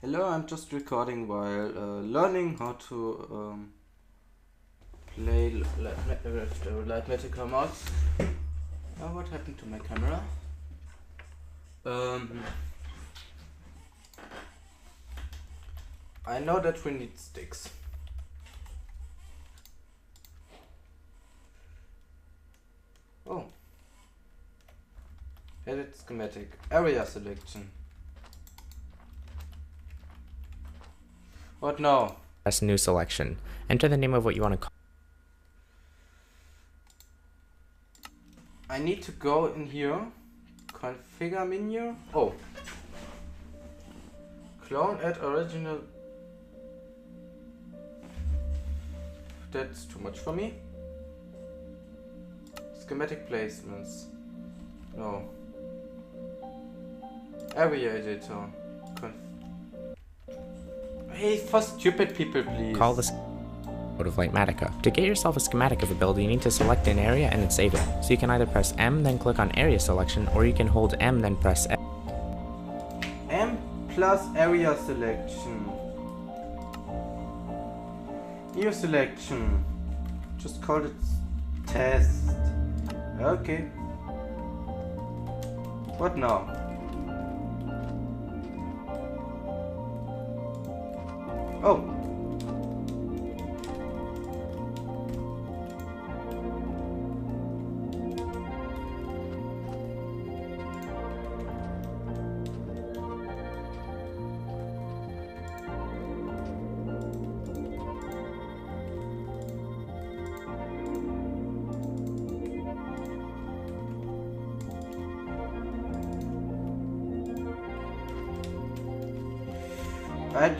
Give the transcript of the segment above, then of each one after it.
Hello, I'm just recording while learning how to play lightmatica mods. What happened to my camera? I know that we need sticks. Oh. Edit schematic. Area selection. What now? Press new selection. Enter the name of what you want to call. I need to go in here. Configure menu. Oh. Clone add original. That's too much for me. Schematic placements. No. Area editor. Hey, for stupid people, please. Call this code of Lightmatica. To get yourself a schematic of a build, you need to select an area and then save it. So you can either press M, then click on area selection, or you can hold M, then press F. M plus area selection. New selection. Just call it test. Okay. What now? Oh. I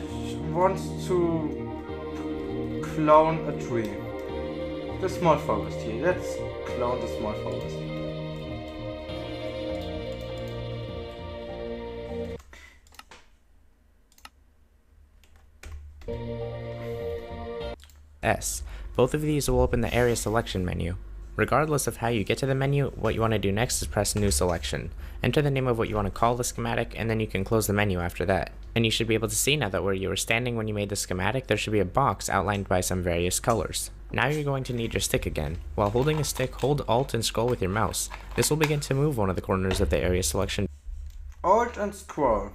want to clone a tree. The small forest here. Let's clone the small forest. S. Both of these will open the area selection menu. Regardless of how you get to the menu, what you want to do next is press new selection. Enter the name of what you want to call the schematic, and then you can close the menu after that. And you should be able to see now that where you were standing when you made the schematic, there should be a box outlined by some various colors. Now you're going to need your stick again. While holding a stick, hold Alt and scroll with your mouse. This will begin to move one of the corners of the area selection. Alt and scroll.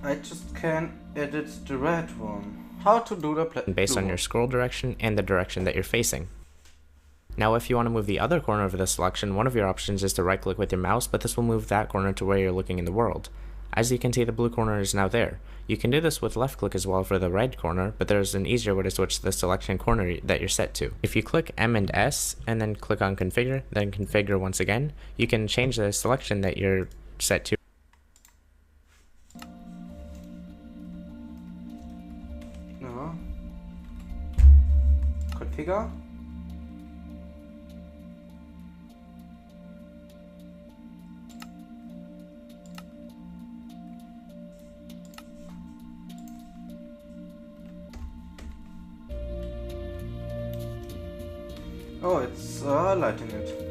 I just can edit the red one. How to do the based on your scroll direction and the direction that you're facing. Now if you want to move the other corner of the selection, one of your options is to right click with your mouse, but this will move that corner to where you're looking in the world. As you can see, the blue corner is now there. You can do this with left click as well for the right corner, but there's an easier way to switch to the selection corner that you're set to. If you click M and S and then click on configure, then configure once again, you can change the selection that you're set to. No. Configure. Oh, it's lighting it.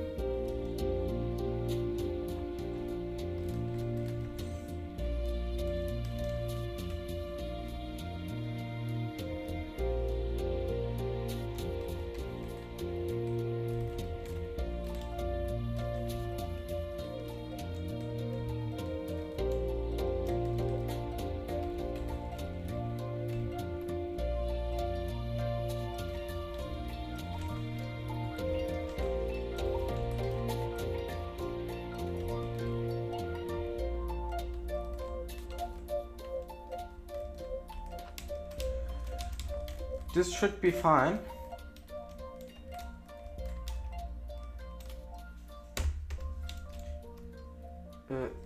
This should be fine.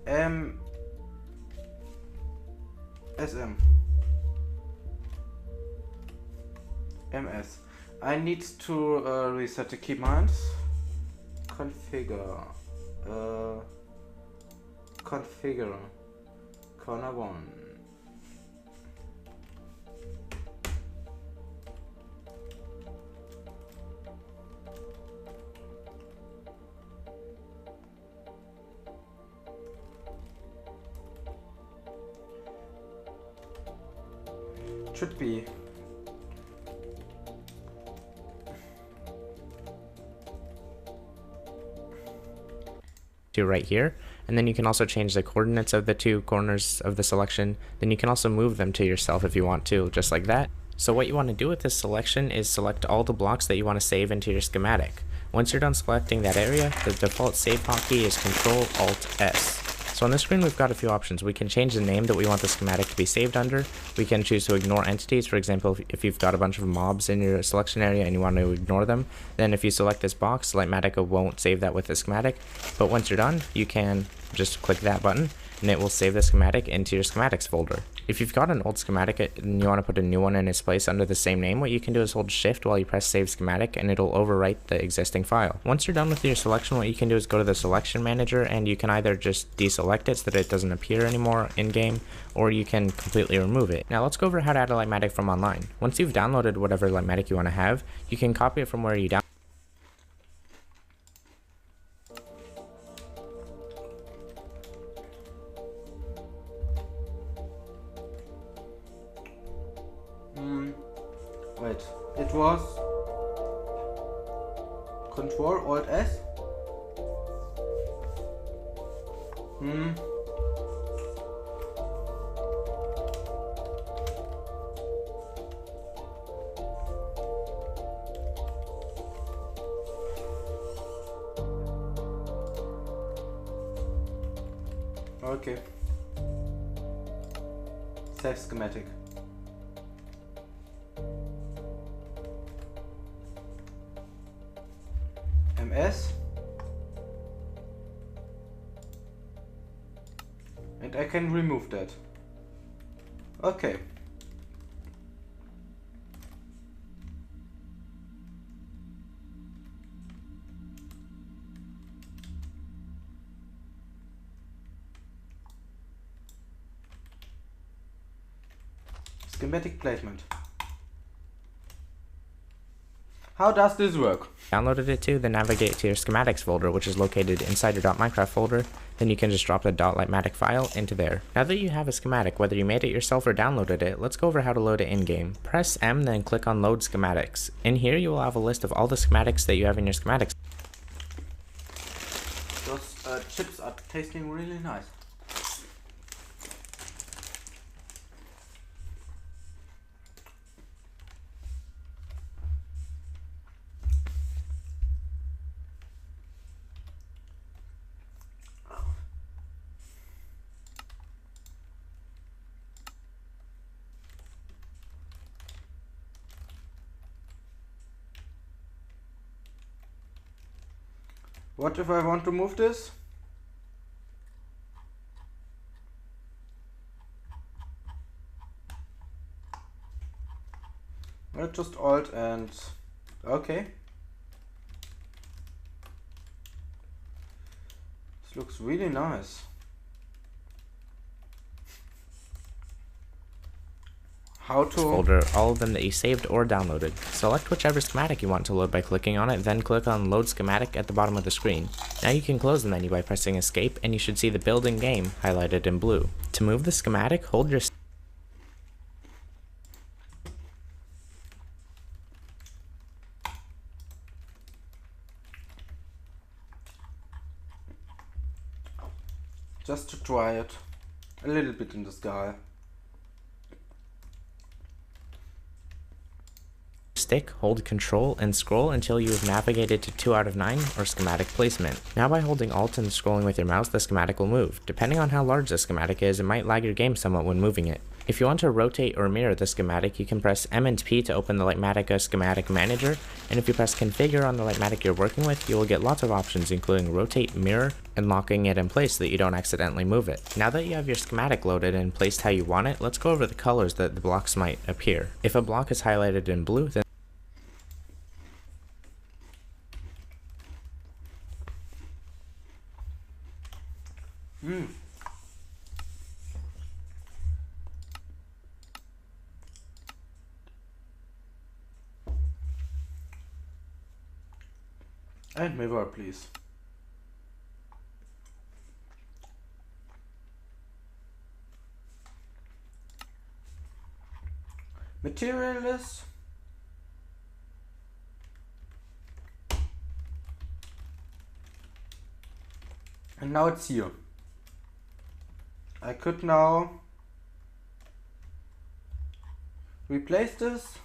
M SM MS. I need to reset the keybind. Configure. Configure. Corner 1. Should be. To right here, and then you can also change the coordinates of the two corners of the selection. Then you can also move them to yourself if you want to, just like that. So what you want to do with this selection is select all the blocks that you want to save into your schematic. Once you're done selecting that area, the default save hotkey is Ctrl-Alt-S. So on this screen we've got a few options. We can change the name that we want the schematic to be saved under. We can choose to ignore entities. For example, if you've got a bunch of mobs in your selection area and you want to ignore them, then if you select this box, Lightmatica won't save that with the schematic. But once you're done, you can just click that button and it will save the schematic into your schematics folder. If you've got an old schematic and you want to put a new one in its place under the same name, what you can do is hold shift while you press save schematic and it'll overwrite the existing file. Once you're done with your selection, what you can do is go to the selection manager and you can either just deselect it so that it doesn't appear anymore in game, or you can completely remove it. Now let's go over how to add a Lightmatic from online. Once you've downloaded whatever Lightmatic you want to have, you can copy it from where you downloaded. Wait, it was Ctrl-Alt-S? Okay. Save schematic. MS. And I can remove that. Okay. Schematic placement. How does this work? Downloaded it to, then navigate to your schematics folder, which is located inside your .minecraft folder. Then you can just drop the .lightmatic file into there. Now that you have a schematic, whether you made it yourself or downloaded it, let's go over how to load it in-game. Press M, then click on Load Schematics. In here, you will have a list of all the schematics that you have in your schematics. Those chips are tasting really nice. What if I want to move this? Well, just Alt and okay. This looks really nice. How to folder all of them that you saved or downloaded. Select whichever schematic you want to load by clicking on it, then click on Load Schematic at the bottom of the screen. Now you can close the menu by pressing Escape and you should see the building game highlighted in blue. To move the schematic, hold your just to try it a little bit in the sky. Stick, hold Control, and scroll until you have navigated to 2 out of 9 or schematic placement. Now by holding Alt and scrolling with your mouse, the schematic will move. Depending on how large the schematic is, it might lag your game somewhat when moving it. If you want to rotate or mirror the schematic, you can press M and P to open the Lightmatica Schematic Manager, and if you press Configure on the Lightmatic you're working with, you will get lots of options including rotate, mirror, and locking it in place so that you don't accidentally move it. Now that you have your schematic loaded and placed how you want it, let's go over the colors that the blocks might appear. If a block is highlighted in blue, then And mirror, please. Materialist. And now it's here. I could now replace this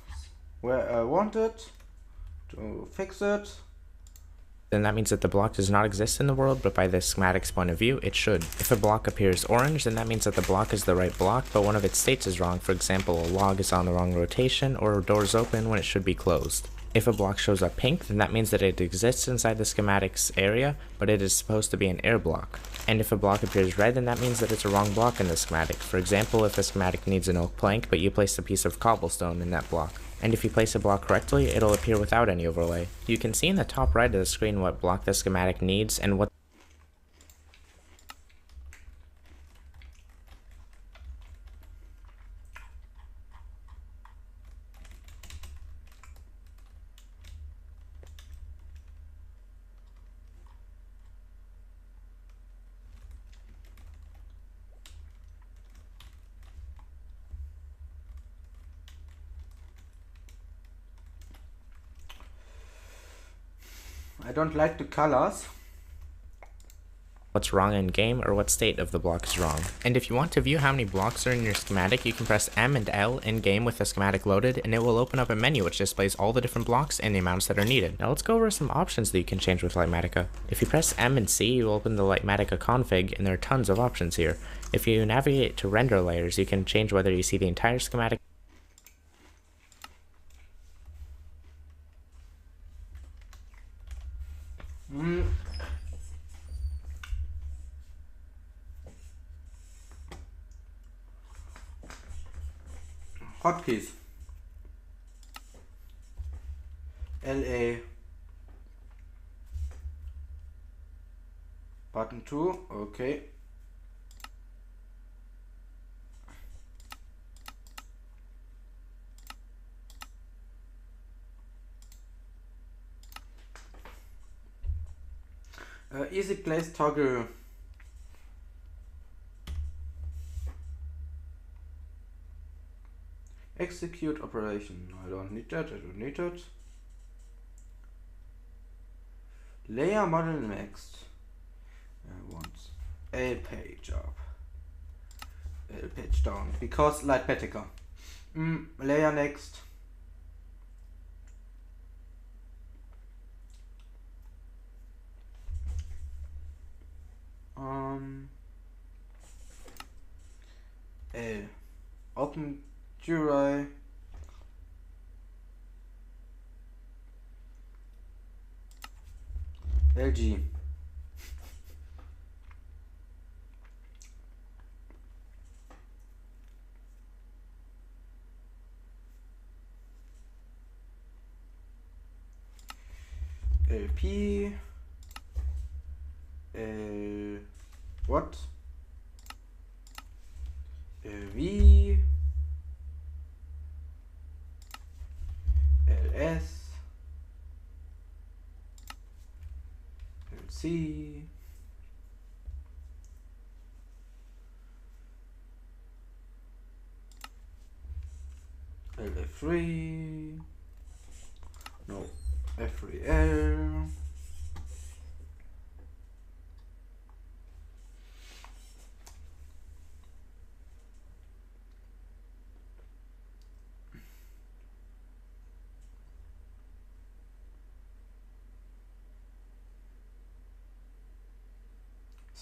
where I want it to fix it. then that means that the block does not exist in the world, but by the schematic's point of view, it should. If a block appears orange, then that means that the block is the right block, but one of its states is wrong. For example, a log is on the wrong rotation, or a door is open when it should be closed. If a block shows up pink, then that means that it exists inside the schematic's area, but it is supposed to be an air block. And if a block appears red, then that means that it's a wrong block in the schematic. For example, if a schematic needs an oak plank, but you place a piece of cobblestone in that block. And if you place a block correctly, it'll appear without any overlay. You can see in the top right of the screen what block the schematic needs and what I don't like the colors. what's wrong in game or what state of the block is wrong. And if you want to view how many blocks are in your schematic, you can press M and L in game with the schematic loaded, and it will open up a menu which displays all the different blocks and the amounts that are needed. Now let's go over some options that you can change with Lightmatica. If you press M and C, you will open the Lightmatica config, and there are tons of options here. If you navigate to render layers, you can change whether you see the entire schematic Hotkeys. LA. Button 2, okay. Easy place toggle. Execute operation. I don't need that. I don't need it. Layer model next. I want L page up. L page down. Because lightmatica. Layer next. L. Open GUI. LG. LP. What? LV. LS. LC. LF3. No. F3L.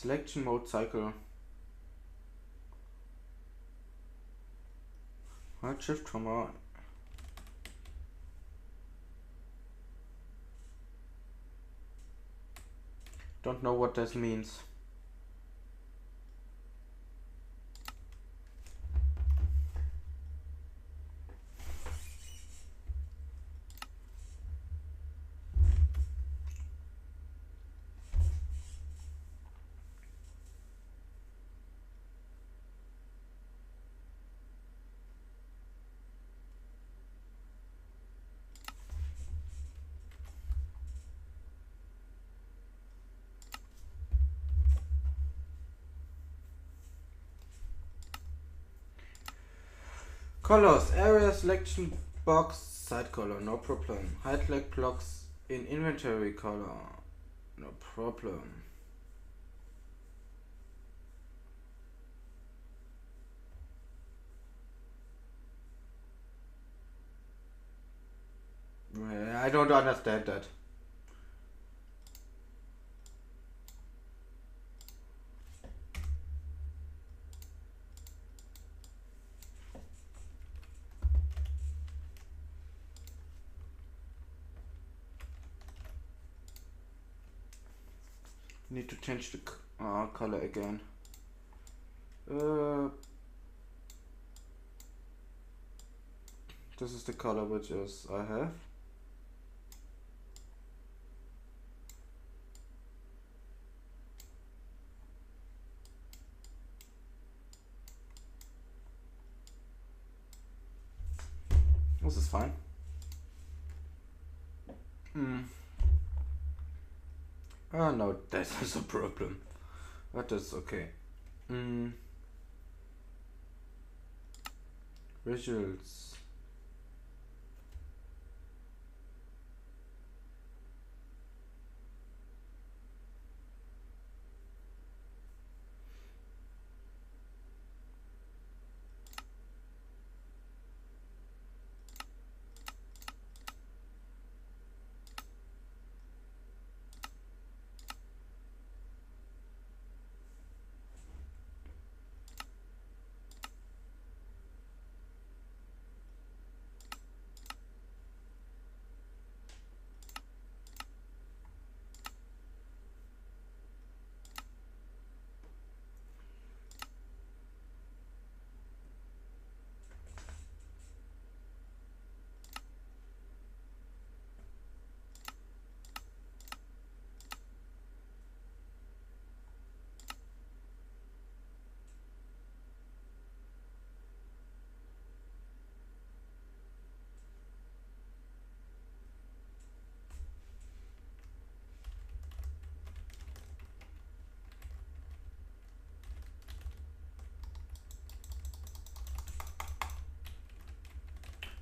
Selection mode cycle. Alt Shift for more. Don't know what this means. Colors, area selection box, side color, no problem. Highlight blocks in inventory color, no problem. I don't understand that. Need to change the color again. This is the color which is I have. This is fine. Oh no, that is a problem. But that's okay. Visuals.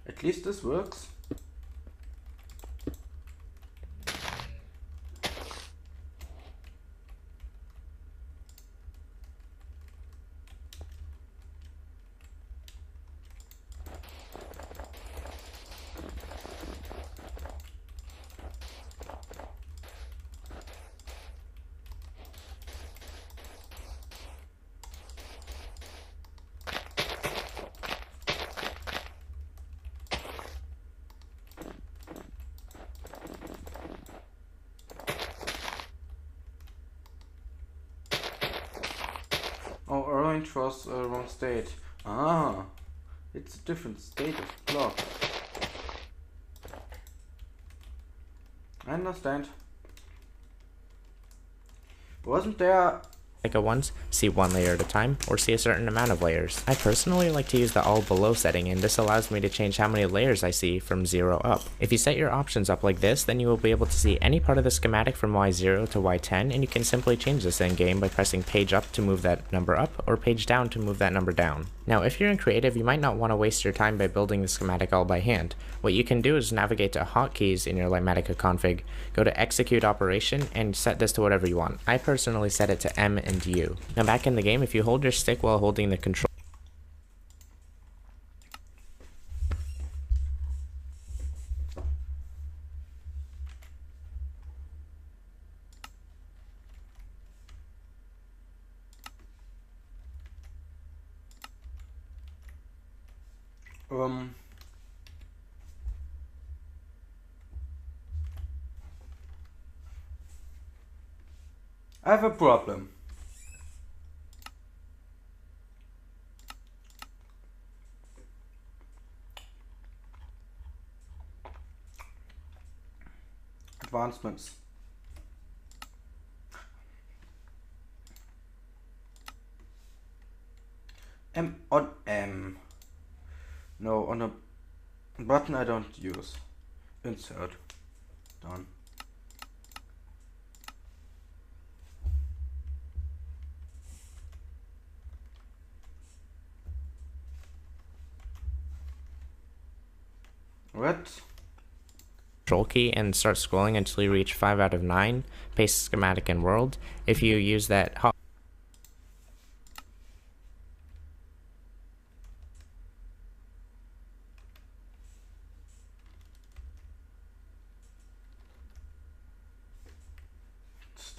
At least this works. Oh, orange was wrong state. Ah, it's a different state of block. I understand. Wasn't there Like once, see one layer at a time, or see a certain amount of layers. I personally like to use the all below setting, and this allows me to change how many layers I see from 0 up. If you set your options up like this, then you will be able to see any part of the schematic from Y0 to Y10, and you can simply change this in game by pressing page up to move that number up, or page down to move that number down. Now if you're in creative, you might not want to waste your time by building the schematic all by hand. What you can do is navigate to hotkeys in your lightmatica config, go to execute operation, and set this to whatever you want. I personally set it to M and U. Now back in the game, if you hold your stick while holding the control, Um, I have a problem. Advancements. M on M. No, on a button I don't use. Insert. Done. What? Control key and start scrolling until you reach 5 out of 9, paste schematic and world. If you use that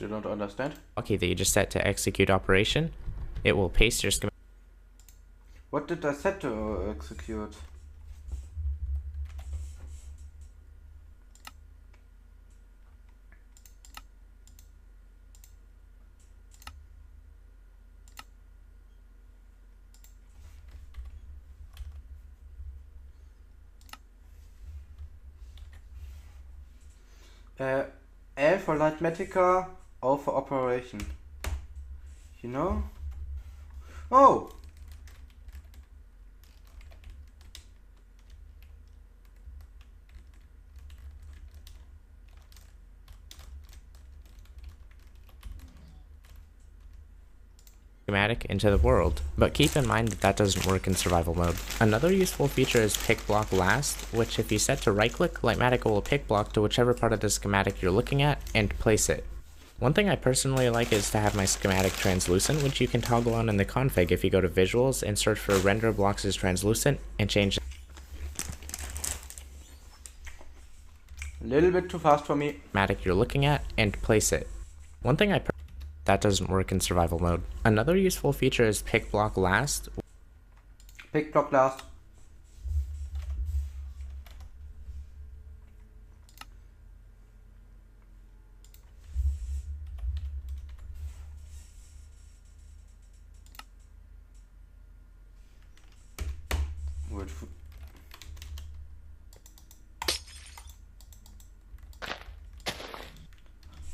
Still don't understand. hotkey that you just set to execute operation, it will paste your schematic. What did I set to execute? L for lightmatica, O for operation. You know? Oh! Schematic into the world, but keep in mind that that doesn't work in survival mode. Another useful feature is pick block last, which if you set to right click, Lightmatica will pick block to whichever part of the schematic you're looking at and place it. One thing I personally like is to have my schematic translucent, which you can toggle on in the config if you go to visuals and search for render blocks as translucent and change A little bit too fast for me. schematic you're looking at and place it. One thing that doesn't work in survival mode. Another useful feature is pick block last. Pick block last.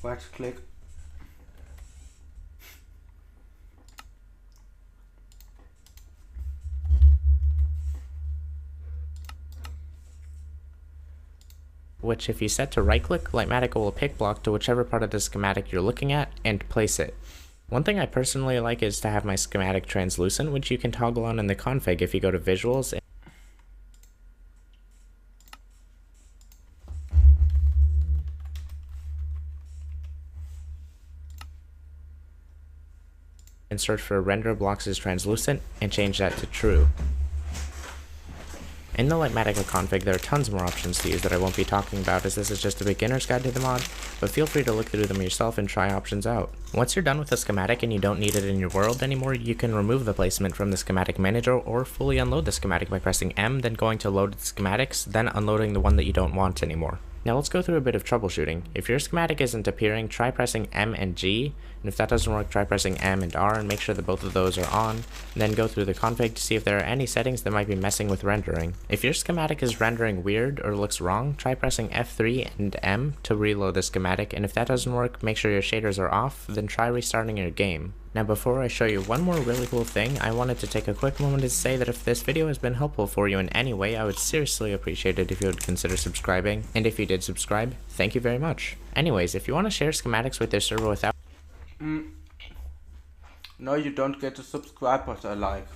Right click. Which if you set to right click, Lightmatica will pick block to whichever part of the schematic you're looking at and place it. One thing I personally like is to have my schematic translucent, which you can toggle on in the config if you go to visuals and search for render blocks as translucent and change that to true. In the Lightmatica config, there are tons more options to use that I won't be talking about, as this is just a beginner's guide to the mod, but feel free to look through them yourself and try options out. Once you're done with the schematic and you don't need it in your world anymore, you can remove the placement from the schematic manager or fully unload the schematic by pressing M, then going to loaded schematics, then unloading the one that you don't want anymore. Now let's go through a bit of troubleshooting. If your schematic isn't appearing, try pressing M and G, and if that doesn't work, try pressing M and R and make sure that both of those are on, and then go through the config to see if there are any settings that might be messing with rendering. If your schematic is rendering weird or looks wrong, try pressing F3 and M to reload the schematic, and if that doesn't work, make sure your shaders are off, then try restarting your game. Now before I show you one more really cool thing, I wanted to take a quick moment to say that if this video has been helpful for you in any way, I would seriously appreciate it if you would consider subscribing, and if you did subscribe, thank you very much. Anyways, if you want to share schematics with your server without No, you don't get the subscribers I like.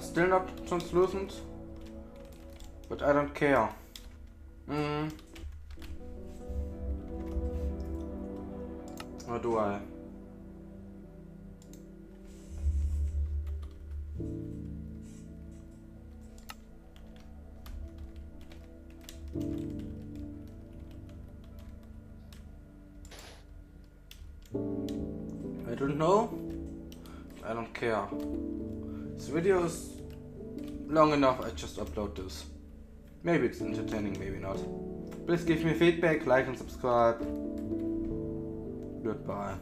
Still not translucent, but I don't care. Or do I? I don't know. I don't care. This video is long enough, I just upload this. Maybe it's entertaining, maybe not. Please give me feedback, like and subscribe. Goodbye.